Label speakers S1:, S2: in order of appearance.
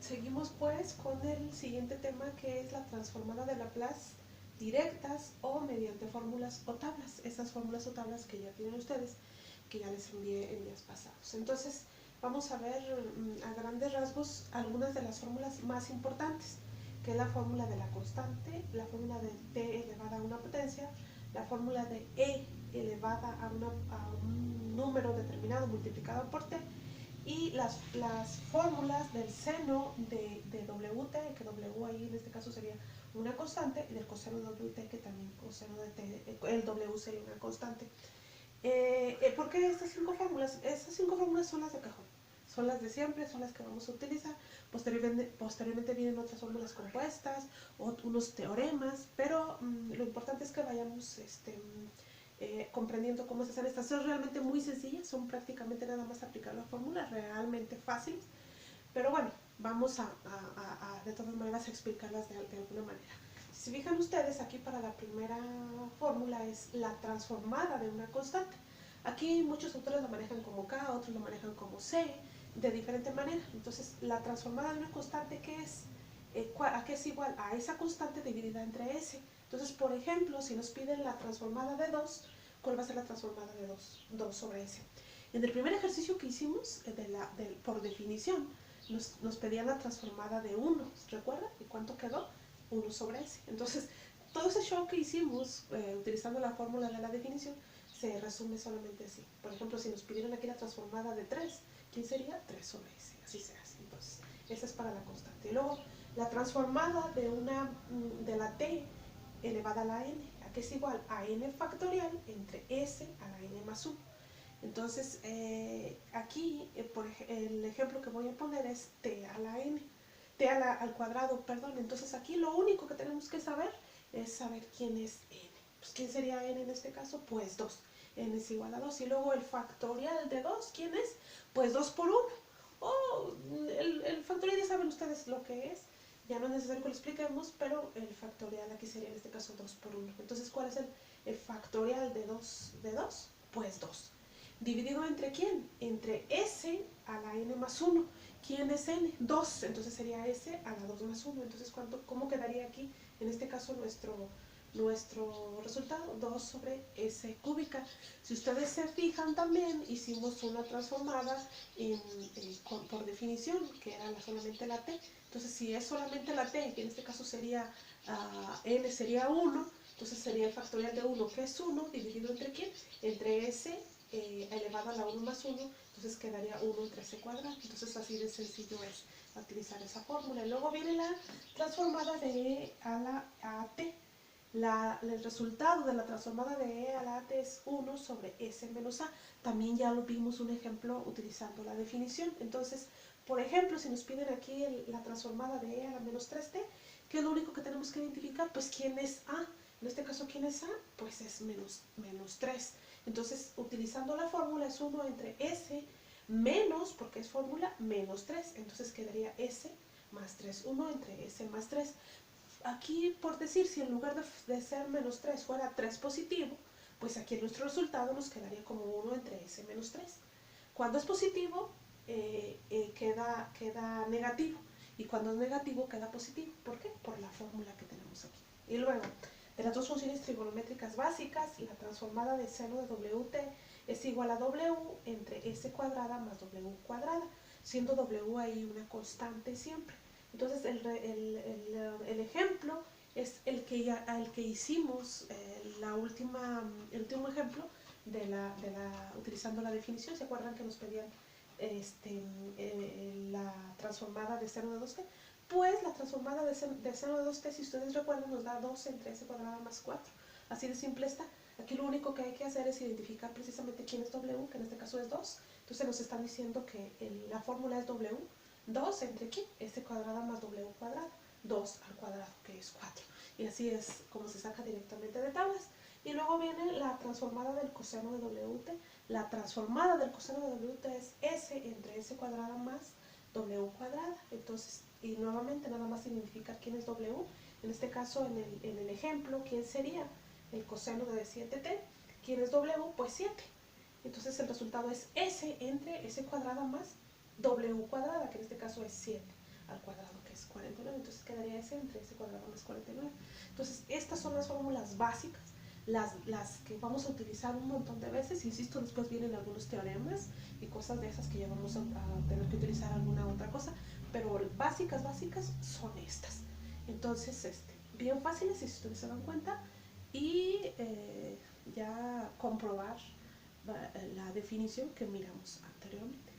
S1: Seguimos pues con el siguiente tema, que es la transformada de Laplace directas o mediante fórmulas o tablas. Esas fórmulas o tablas que ya tienen ustedes, que ya les envié en días pasados. Entonces vamos a ver a grandes rasgos algunas de las fórmulas más importantes, que es la fórmula de la constante, la fórmula de t elevada a una potencia, la fórmula de e elevada a un número determinado multiplicado por t, y las fórmulas del seno de WT, que W ahí en este caso sería una constante, y del coseno de WT, que también coseno de T, el W sería una constante. ¿Por qué estas cinco fórmulas? Estas cinco fórmulas son las de cajón, son las de siempre, son las que vamos a utilizar. Posteriormente vienen otras fórmulas compuestas, unos teoremas, pero lo importante es que vayamos comprendiendo cómo se hacen estas. Son realmente muy sencillas, son prácticamente nada más aplicar la fórmula, realmente fáciles, pero bueno, vamos de todas maneras a explicarlas de alguna manera. Si se fijan ustedes, aquí para la primera fórmula es la transformada de una constante. Aquí muchos autores la manejan como K, otros la manejan como C, de diferente manera. Entonces, la transformada de una constante, ¿qué es? ¿A qué es igual? A esa constante dividida entre S. Entonces, por ejemplo, si nos piden la transformada de 2, ¿cuál va a ser la transformada de 2 sobre S? En el primer ejercicio que hicimos, por definición, nos pedían la transformada de 1, ¿recuerda? ¿Y cuánto quedó? 1 sobre S. Entonces, todo ese show que hicimos utilizando la fórmula de la definición se resume solamente así. Por ejemplo, si nos pidieran aquí la transformada de 3, ¿quién sería? 3 sobre S. Así se hace. Entonces, esa es para la constante. Y luego, la transformada de la t elevada a la n, ¿a qué es igual? A n factorial entre s a la n más 1. Entonces, aquí el ejemplo que voy a poner es t a la n, al cuadrado, perdón. Entonces, aquí lo único que tenemos que saber es saber quién es n. Pues, ¿quién sería n en este caso? Pues 2. N es igual a 2. Y luego el factorial de 2, ¿quién es? Pues 2 por 1. El factorial ya saben ustedes lo que es. Ya no es necesario que lo expliquemos, pero el factorial aquí sería en este caso 2 por 1. Entonces, ¿cuál es el factorial de 2? Pues 2. ¿Dividido entre quién? Entre s a la n más 1. ¿Quién es n? 2. Entonces sería s a la 2 más 1. Entonces, ¿cómo quedaría aquí? En este caso, nuestro resultado, 2 sobre s cúbica. Si ustedes se fijan también, hicimos una transformada por definición, que era solamente la t. Entonces, si es solamente la t, que en este caso sería n sería 1, entonces sería el factorial de 1, que es 1, dividido entre quién? Entre s elevado a la 1 más 1, entonces quedaría 1 entre s cuadrado. Entonces, así de sencillo es utilizar esa fórmula. Y luego viene la transformada de e a la t. El resultado de la transformada de e a la t es 1 sobre s menos a. También ya lo vimos un ejemplo utilizando la definición. Entonces, por ejemplo, si nos piden aquí la transformada de e a la menos 3t, ¿qué es lo único que tenemos que identificar? Pues, ¿quién es a? En este caso, ¿quién es a? Pues es menos 3. Entonces, utilizando la fórmula es 1 entre s menos, porque es fórmula, menos 3. Entonces quedaría s más 3. 1 entre s más 3. Aquí, por decir, si en lugar de ser menos 3 fuera 3 positivo, pues aquí en nuestro resultado nos quedaría como 1 entre s menos 3. Cuando es positivo, queda negativo. Y cuando es negativo, queda positivo. ¿Por qué? Por la fórmula que tenemos aquí. Y luego, de las dos funciones trigonométricas básicas, la transformada de seno de WT es igual a W entre S cuadrada más W cuadrada, siendo W ahí una constante siempre. Entonces, el ejemplo es el que hicimos, el último ejemplo utilizando la definición. ¿Se acuerdan que nos pedían la transformada de seno de 2t? Pues la transformada de seno de 2t, si ustedes recuerdan, nos da 2 entre s cuadrada más 4. Así de simple está. Aquí lo único que hay que hacer es identificar precisamente quién es w, que en este caso es 2. Entonces nos están diciendo que la fórmula es w, 2 entre quién, s cuadrada más w cuadrada, 2 al cuadrado, que es 4. Y así es como se saca directamente de tablas. Y luego viene la transformada del coseno de WT. La transformada del coseno de WT es s entre s cuadrada más w cuadrada. Entonces, y nuevamente nada más identificar quién es w. En este caso, en el ejemplo, ¿quién sería? El coseno de 7t. ¿Quién es w? Pues 7. Entonces el resultado es s entre s cuadrada más w cuadrada, que en este caso es 7. al cuadrado, que es 49. Entonces quedaría ese entre ese cuadrado más 49. Entonces estas son las fórmulas básicas, las que vamos a utilizar un montón de veces. Insisto, después vienen algunos teoremas y cosas de esas que ya vamos a tener que utilizar alguna otra cosa, pero básicas son estas. Entonces, bien fáciles, si ustedes se dan cuenta, y ya comprobar la definición que miramos anteriormente.